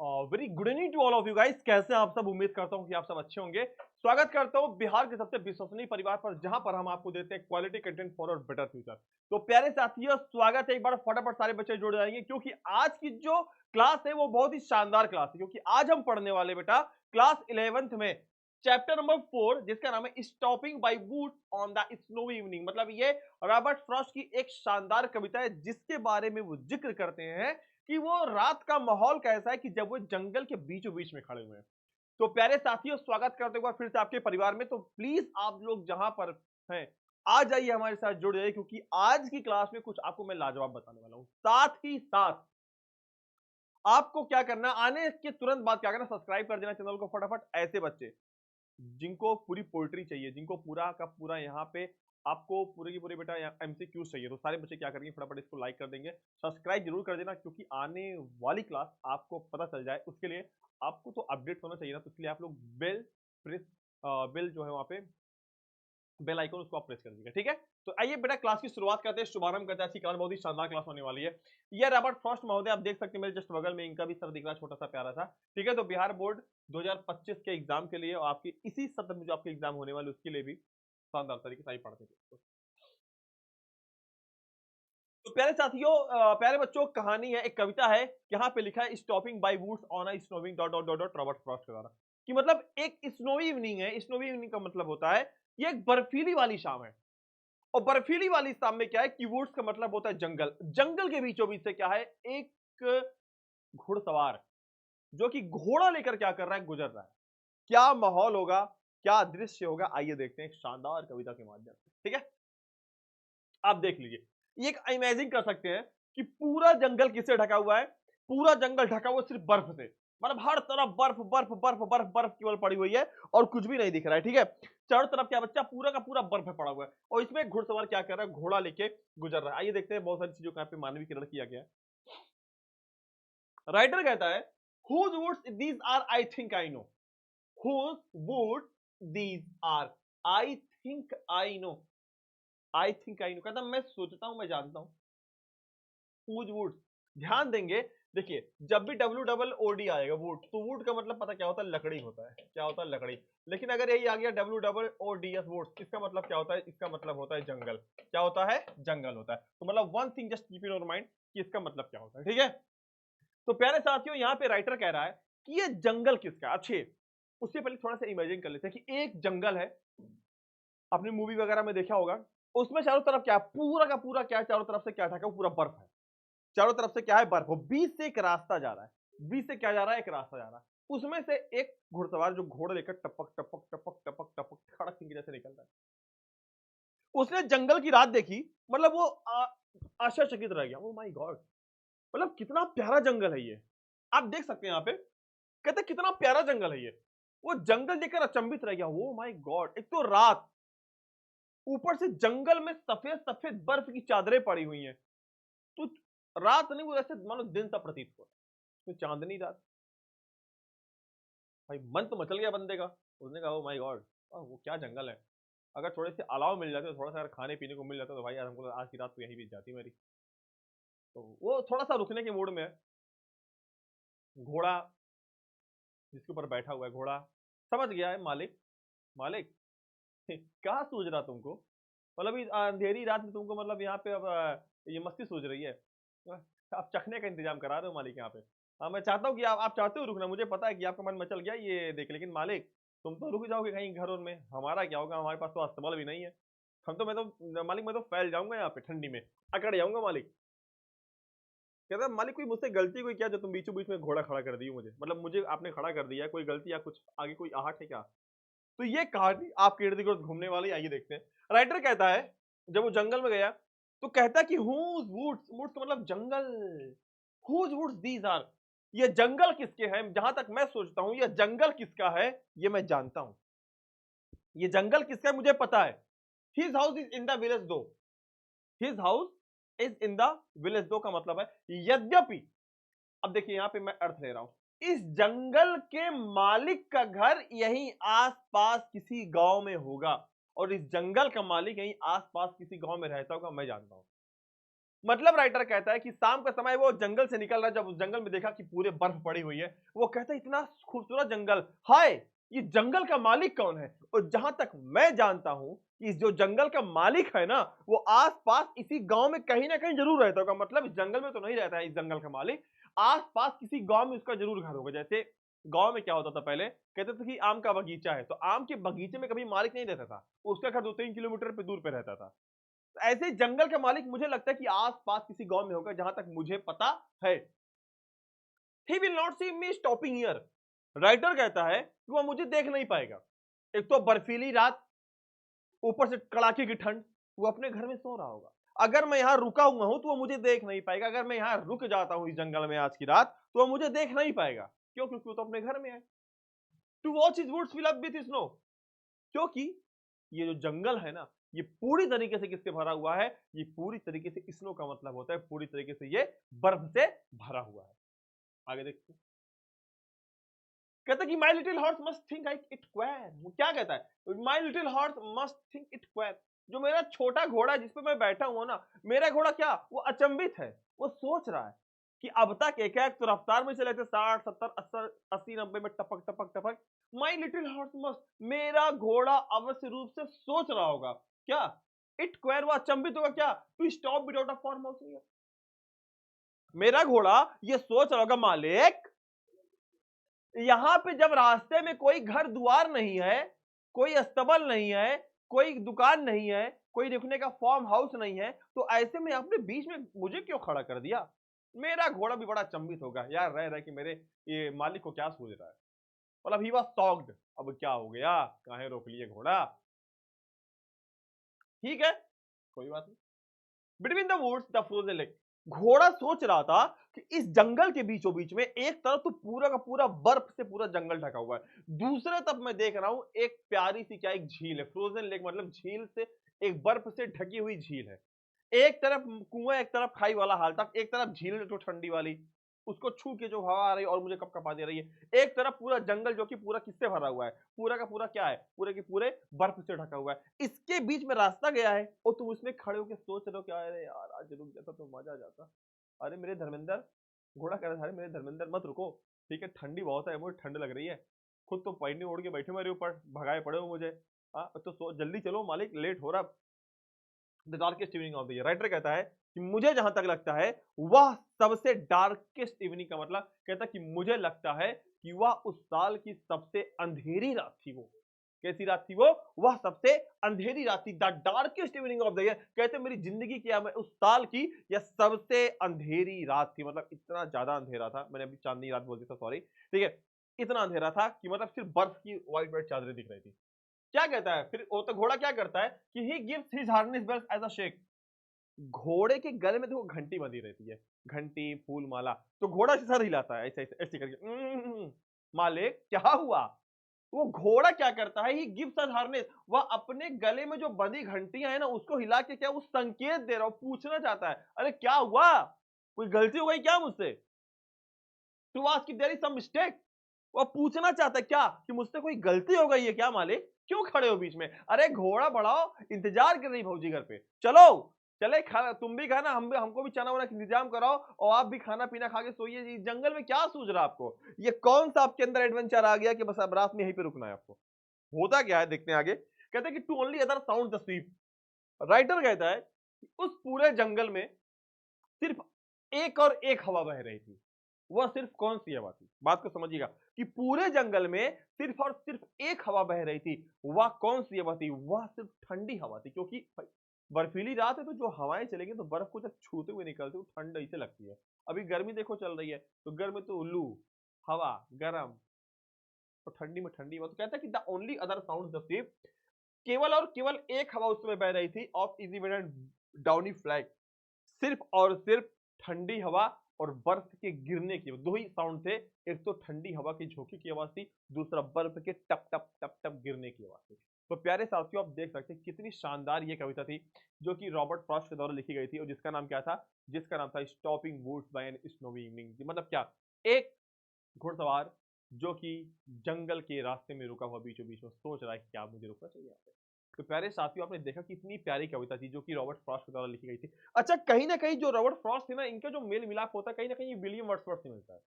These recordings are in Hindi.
Very good evening to all of you guys. कैसे हैं आप सब? उम्मीद करता हूं कि आप सब अच्छे होंगे। स्वागत करता हूं बिहार के सबसे विश्वसनीय परिवार पर, जहां पर हम आपको देते हैं क्वालिटी कंटेंट फॉर और बेटर फ्यूचर। तो प्यारे साथियों, स्वागत है। एक बार फटाफट सारे बच्चे जुड़ जाएंगे, क्योंकि आज की जो क्लास है वो बहुत ही शानदार क्लास है। क्योंकि आज हम पढ़ने वाले बेटा क्लास 11th में चैप्टर नंबर 4, जिसका नाम है stopping by woods on the snowy evening. मतलब ये रॉबर्ट फ्रॉस्ट की एक शानदार कविता है, जिसके बारे में वो जिक्र करते हैं कि वो रात का माहौल कैसा है कि जब वो जंगल के बीचों बीच में खड़े हुए हैं। तो प्यारे साथियों, स्वागत करते हुए फिर से आपके परिवार में। तो प्लीज आप लोग जहां पर हैं, आ जाइए, हमारे साथ जुड़ जाइए, क्योंकि आज की क्लास में कुछ आपको मैं लाजवाब बताने वाला हूं। साथ ही साथ आपको क्या करना, आने के तुरंत बाद क्या करना, सब्सक्राइब कर देना चैनल को फटाफट। ऐसे बच्चे जिनको पूरी पोएट्री चाहिए, जिनको पूरा का पूरा यहाँ पे आपको पूरे की पूरे बेटा एमसीक्यू चाहिए, तो सारे बच्चे क्या करेंगे, फटाफट इसको लाइक कर देंगे, सब्सक्राइब जरूर कर देना, क्योंकि आने वाली क्लास आपको पता चल जाए उसके लिए आपको तो अपडेट होना चाहिए ना। तो इसलिए आप लोग बेल प्रेस बेल जो है वहां पे बेल आइकन, उसको आप प्रेस कर दीजिएगा, ठीक है। तो आइए बेटा क्लास की शुरुआत करते हैं, शुभारंभ करते हैं। आज की क्लास बहुत ही शानदार क्लास होने वाली है। ये रॉबर्ट फ्रॉस्ट महोदय, आप देख सकते हैं मेरे जस्ट बगल में इनका भी सर दिख रहा है, छोटा सा प्यारा सा, ठीक है। तो बिहार बोर्ड 2025 के एग्जाम के लिए और आपके इसी सत्र में जो आपके एग्जाम होने वाले उसके लिए भी शानदार तरीके से ही पढ़ते थे। तो प्यारे साथियों, प्यारे बच्चों, कहानी है, एक कविता है, यहाँ पे लिखा है stopping by woods on a snowing dot dot dot dot Robert Frost के द्वारा। कि मतलब एक स्नोवी इवनिंग है। स्नोवी इवनिंग का मतलब होता है ये एक बर्फीली वाली शाम है। और बर्फीली वाली शाम में क्या है कि वुड्स का मतलब होता है जंगल। जंगल के बीचों बीच से क्या है, एक घुड़सवार जो कि घोड़ा लेकर क्या कर रहा है, गुजर रहा है। क्या माहौल होगा, क्या दृश्य होगा, आइए देखते हैं एक शानदार कविता के माध्यम से, ठीक है। आप देख लीजिए, ये एक इमेजिन कर सकते हैं कि पूरा जंगल किससे ढका हुआ है। पूरा जंगल ढका हुआ सिर्फ बर्फ से। मतलब हर तरफ बर्फ बर्फ बर्फ बर्फ बर्फ केवल पड़ी हुई है, और कुछ भी नहीं दिख रहा है, ठीक है। चारों तरफ क्या बच्चा, पूरा का पूरा बर्फ में पड़ा हुआ है, और इसमें घुड़सवार क्या कर रहा है, घोड़ा लेके गुजर रहा है। आइए देखते हैं, बहुत सारी चीजों का यहाँ पे मानवीकरण किया गया है। राइटर कहता है, whose woods these are I think I know, whose woods these are I think I know, I think I know, कहता मैं सोचता हूं, मैं जानता हूं। whose woods, ध्यान देंगे, देखिए जब भी डब्ल्यू डबल ओ डी आएगा वुड, तो वुड का मतलब पता क्या होता है, लकड़ी होता है। क्या होता है, लकड़ी। लेकिन अगर यही आ गया W double O D S wood, इसका मतलब क्या होता है, इसका मतलब होता है जंगल। क्या होता है, जंगल होता है। तो मतलब one thing just keep in your mind कि इसका मतलब क्या होता है, ठीक है। तो प्यारे साथियों, यहाँ पे राइटर कह रहा है कि ये जंगल किसका है। अच्छे, उससे पहले थोड़ा सा इमेजिन कर लेते हैं कि एक जंगल है, आपने मूवी वगैरह में देखा होगा, उसमें चारों तरफ क्या है, पूरा का पूरा क्या है, चारों तरफ से क्या ढका है, पूरा बर्फ है। चारों तरफ से क्या है, बर्फ। बीच से एक रास्ता जा रहा है, बीच से क्या जा रहा है, एक रास्ता जा रहा है। उसमें से एक घुड़सवार जो घोड़े लेकर टपक टपक टपक टपक टपक खड़क सिंह जैसे निकल रहा है। उसने जंगल की रात देखी, मतलब वो आश्चर्यचकित रह गया। ओ माय गॉड, मतलब कितना प्यारा जंगल है ये। आप देख सकते हैं यहाँ पे, कहते कितना प्यारा जंगल है ये। वो जंगल देखकर अचंभित रह गया। ओ माय गॉड, एक तो रात, ऊपर से जंगल में सफेद सफेद बर्फ की चादरें पड़ी हुई हैं। तो रात नहीं, वो ऐसे मानो दिन सा प्रतीत हो, तो चांदनी रात। भाई मन तो मचल गया बंदे का। उसने कहा ओ माय गॉड, वो क्या जंगल है। अगर थोड़े से अलाव मिल जाते, थोड़ा सा अगर खाने पीने को मिल जाता, तो भाई यार हमको आज की रात तो यही बीत जाती मेरी। तो वो थोड़ा सा रुकने के मूड में है। घोड़ा जिसके ऊपर बैठा हुआ है, घोड़ा समझ गया है, मालिक मालिक कहाँ सूझ रहा तुमको, मतलब इस अंधेरी रात में तुमको, मतलब यहाँ पे अब ये मस्ती सूझ रही है। आप चखने का इंतजाम करा रहे हो मालिक यहाँ पे। हाँ, मैं चाहता हूँ कि आप चाहते हो रुकना, मुझे पता है कि आपका मन मचल गया ये देख, लेकिन मालिक तुम तो रुक जाओगे कहीं घर में, हमारा क्या होगा, हमारे पास तो अस्तबल भी नहीं है। हम तो, मैं तो मालिक, मैं तो फैल जाऊंगा यहाँ पे ठंडी में, अकड़ जाऊंगा मालिक। कहता है मालिक कोई मुझसे गलती कोई क्या, जो तुम बीचों बीच में घोड़ा खड़ा कर दी हो मुझे, मतलब मुझे आपने खड़ा कर दिया, कोई गलती या कुछ आगे कोई आहट है क्या। तो ये कहानी आपके इर्द गिर्द घूमने वाली, आइए देखते हैं। राइटर कहता है, जब वो जंगल में गया तो कहता है कि हुज वुड्स, वुड्स का मतलब जंगल, हुज वुड्स दीज आर, ये जंगल किसके हैं, जहां तक मैं सोचता हूं ये जंगल किसका है, ये मैं जानता हूं। ये जंगल किसका है मुझे पता है। His house is in the village though, his house is in the village though का मतलब है यद्यपि। अब देखिए यहाँ पे मैं अर्थ ले रहा हूं, इस जंगल के मालिक का घर यहीं आसपास किसी गांव में होगा, और इस जंगल का मालिक यहीं आसपास किसी गांव में रहता होगा, मैं जानता हूं। मतलब राइटर कहता है कि शाम का समय वो जंगल से निकल रहा है, जब उस जंगल में देखा कि पूरे बर्फ पड़ी हुई है, वो कहता है इतना खूबसूरत जंगल, हाय ये जंगल का मालिक कौन है? और जहां तक मैं जानता हूं कि इस जो जंगल का मालिक है ना, वो आसपास इसी गांव में कहीं ना कहीं जरूर रहता होगा। मतलब इस जंगल में तो नहीं रहता है इस जंगल का मालिक, आसपास किसी गांव में उसका जरूर घर होगा। जैसे गांव में क्या होता था पहले, कहते थे कि आम का बगीचा है, तो आम के बगीचे में कभी मालिक नहीं रहता था, उसका घर 2-3 किलोमीटर पे दूर पे रहता था। तो ऐसे ही जंगल का मालिक मुझे लगता है कि आस-पास किसी गाँव में होगा, जहाँ तक मुझे पता है। He will not see me stopping here. Writer कहता है कि वह मुझे देख नहीं पाएगा। एक तो बर्फीली रात, ऊपर से कड़ाके की ठंड, वो अपने घर में सो रहा होगा। अगर मैं यहाँ रुका हुआ हूं तो वो मुझे देख नहीं पाएगा। अगर मैं यहाँ रुक जाता हूँ इस जंगल में आज की रात, तो वो मुझे देख नहीं पाएगा। क्यों? क्योंकि वो तो अपने घर में है। To watch his woods fill up with snow. क्योंकि ये जो जंगल है ना, ये पूरी तरीके से किससे भरा हुआ है? ये पूरी तरीके से स्नो का मतलब होता है पूरी तरीके से ये बर्फ से भरा हुआ है। आगे देखते हैं। कहता है कि my little horse must think I it queer. वो क्या कहता है? My little horse must think it queer. जो मेरा छोटा घोड़ा जिस पे मैं बैठा हुआ ना, मेरा घोड़ा क्या वो अचंभित है। वो सोच रहा है कि अब तक एक एक तो रफ्तार में चले थे 60, 70, 80, 90 में टपक टपक टपक। माई लिटिल हॉर्स मस्ट, मेरा घोड़ा अवश्य रूप से सोच रहा होगा क्या? इट क्वेर, वो अचंभित होगा क्या? To stop without a farm house here. मेरा घोड़ा ये सोच रहा होगा मालिक, यहां पे जब रास्ते में कोई घर द्वार नहीं है, कोई अस्तबल नहीं है, कोई दुकान नहीं है, कोई रुकने का फार्म हाउस नहीं है, तो ऐसे में आपने बीच में मुझे क्यों खड़ा कर दिया? मेरा घोड़ा भी बड़ा अचंभित होगा यार, रह रह कि मेरे ये मालिक को क्या सूझ रहा है। मतलब ही वाज शॉक्ड। अब क्या हो गया, काहे रोक लिए घोड़ा? ठीक है, कोई बात नहीं। Between the woods the frozen lake. घोड़ा सोच रहा था कि इस जंगल के बीचों बीच में एक तरफ तो पूरा का पूरा बर्फ से पूरा जंगल ढका हुआ है, दूसरे तरफ मैं देख रहा हूं एक प्यारी सी क्या एक झील है। फ्रोजन लेक मतलब झील से, एक बर्फ से ढकी हुई झील है। एक तरफ कुआं, एक तरफ खाई वाला हाल तक, एक तरफ झील जो ठंडी वाली, उसको छू के जो हवा आ रही है और मुझे कपकपा दे रही है। एक तरफ पूरा जंगल जो कि पूरा किससे भरा हुआ है, पूरा का पूरा क्या है, पूरे के पूरे बर्फ से ढका हुआ है। इसके बीच में रास्ता गया है और तुम उसमें खड़े होकर सोच रहे हो क्या, अरे यार आज रुक जाता तो मजा आ जाता। अरे मेरे धर्मेंद्र, घोड़ा कह रहा था, अरे मेरे धर्मेंद्र मत रुको, ठीक है ठंडी बहुत है, मुझे ठंड लग रही है, खुद तो पैनी ओढ़ के बैठे मेरे ऊपर, भगाए पड़े हो मुझे। हाँ तो जल्दी चलो मालिक, लेट हो रहा। The darkest evening of the year. Writer कहता है कि मुझे जहां तक लगता है वह सबसे डार्केस्ट इवनिंग का मतलब, कहता है कि मुझे लगता है कि वह उस साल की सबसे अंधेरी रात थी। वो कैसी रात थी? वो वह सबसे अंधेरी रात थी। The darkest evening of the year, कहते मेरी जिंदगी की मैं उस साल की यह सबसे अंधेरी रात थी। मतलब इतना ज्यादा अंधेरा था, मैंने अभी चांदनी रात बोल दिया था, सॉरी। ठीक है, इतना अंधेरा था कि मतलब सिर्फ बर्फ की व्हाइट व्हाइट चादरें दिख रही थी। क्या कहता है फिर वो, तो घोड़ा क्या करता है कि he gives his harness belt as a shake. घोड़े के गले में देखो घंटी बंधी रहती है, घंटी फूल माला, तो घोड़ा सर हिलाता है ऐसे ऐसे ऐसे करके। मालिक क्या हुआ? वो घोड़ा क्या करता है, ही गिव्स अस हार्नेस, वह अपने गले में जो बंधी घंटियां है ना उसको हिला के क्या वो संकेत दे रहा हो, पूछना चाहता है अरे क्या हुआ, कोई गलती हो गई क्या मुझसे? To ask if there is some mistake. वो पूछना चाहता है क्या कि मुझसे कोई गलती हो गई है क्या मालिक? क्यों खड़े हो बीच में? अरे घोड़ा बढ़ाओ, इंतजार कर रही भौजी घर पे, चलो चले, खाना तुम भी खाना, हम भी, हमको भी चना वना का इंतजाम कराओ और आप भी खाना पीना खा के सोइए। इस जंगल में क्या सूझ रहा है आपको? ये कौन सा आपके अंदर एडवेंचर आ गया कि बस अब रात में यहीं पे रुकना है आपको? होता क्या है देखते हैं आगे। कहते हैं कि to only other sound the sweep. Writer कहता है कि उस पूरे जंगल में सिर्फ एक और एक हवा बह रही थी। वह सिर्फ कौन सी हवा थी? बात को समझिएगा कि पूरे जंगल में सिर्फ और सिर्फ एक हवा बह रही थी। वह कौन सी हवा थी? वह सिर्फ ठंडी हवा थी, क्योंकि भाई बर्फीली रात है तो जो हवाएं चलेंगी तो बर्फ को जब छूते हुए निकलती है ठंड ऐसे लगती है। अभी गर्मी देखो चल रही है, तो गर्मी तो लू, हवा गर्म, तो ठंडी में ठंडी हवा। तो कहता है कि the only other sound the ship, केवल और केवल एक हवा उसमें बह रही थी, of easy wind downy flag, सिर्फ और सिर्फ ठंडी हवा और बर्फ के गिरने की, दो ही साउंड थे। एक तो ठंडी हवा की झोंके की आवाज थी, दूसरा बर्फ के टप टप टप टप गिरने की आवाज थी। तो प्यारे साथियों आप देख सकते हैं कितनी शानदार ये कविता थी, जो कि रॉबर्ट फ्रॉस्ट के द्वारा लिखी गई थी और जिसका नाम क्या था? जिसका नाम था stopping woods by an snowy evening. मतलब क्या, एक घुड़सवार जो कि जंगल के रास्ते में रुका हुआ बीचों बीच में सोच रहा है कि क्या मुझे रुकना चाहिए यहाँ पे। तो प्यारे साथियों, आपने देखा कितनी प्यारी कविता थी जो कि रॉबर्ट फ्रॉस्ट के द्वारा लिखी गई थी। अच्छा, कहीं ना कहीं जो रॉबर्ट फ्रॉस्ट थे ना, इनका जो मेल मिलाप होता है कहीं ना कहीं विलियम वर्ड्सवर्थ से मिलता है।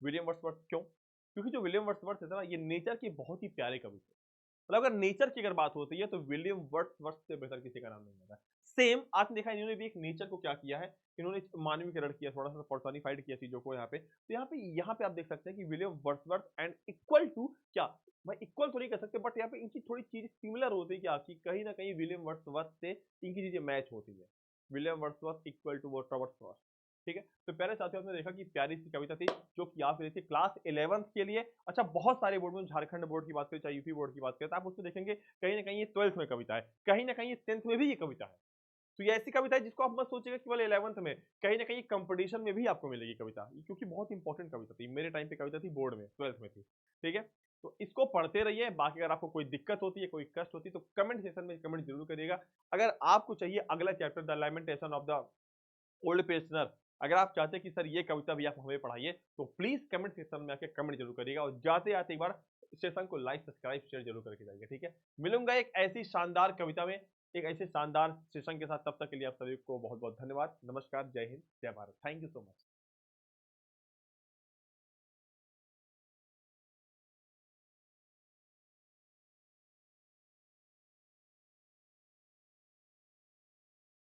विलियम वर्ड्सवर्थ क्यों? क्योंकि जो विलियम वर्ड्सवर्थ है ना, ये नेचर की बहुत ही प्यारे कवि थे। मतलब अगर नेचर की अगर बात होती है तो विलियम वर्ड्सवर्थ से बेहतर किसी का नाम नहीं होता। सेम आपने देखा, इन्होंने भी एक नेचर को क्या किया है, इन्होंने मानवीकरण किया, थोड़ा सा पर्सोनिफाइड किया चीजों को यहाँ पे। तो यहाँ पे आप देख सकते हैं कि William Wordsworth and equal to क्या, भाई इक्वल तो नहीं कर सकते, बट यहाँ पे इनकी थोड़ी चीज सिमिलर होती है क्या, कि कहीं ना कहीं विलियम वर्ड्सवर्थ से इनकी चीजें मैच होती है। William Wordsworth equal to Robert Frost. ठीक है, तो प्यारे साथियों, आपने देखा कि प्यारी सी कविता थी जो कि आप थी क्लास 11th के लिए। अच्छा, बहुत सारे बोर्ड में, झारखंड बोर्ड की बात करें चाहे यूपी बोर्ड की बात करें, तो आप उसमें देखेंगे कहीं ना कहीं ये 12th में कविता है, कहीं ना कहीं ये 10th में भी ये कविता है। तो ये ऐसी कविता है जिसको आप मत सोचिएगा केवल 11th में, कहीं ना कहीं कंपटीशन में भी आपको मिलेगी कविता, क्योंकि बहुत इंपॉर्टेंट कविता थी। मेरे टाइम पे कविता थी बोर्ड में, 12th में थी। ठीक है, तो इसको पढ़ते रहिए। बाकी अगर आपको कोई दिक्कत होती है, कोई कष्ट होती है, तो कमेंट सेक्शन में कमेंट जरूर करिएगा। अगर आपको चाहिए अगला chapter the lamentation of the old pensioner, अगर आप चाहते हैं कि सर ये कविता भी आप हमें पढ़ाइए, तो प्लीज कमेंट सेक्शन में आके कमेंट जरूर करिएगा, और जाते आते एक बार सेशन को लाइक सब्सक्राइब शेयर जरूर करके जाइए। ठीक है, मिलूंगा एक ऐसी शानदार कविता में, एक ऐसे शानदार सेशन के साथ। तब तक के लिए आप सभी को बहुत बहुत धन्यवाद। नमस्कार, जय हिंद, जय Bharat. Thank you so much.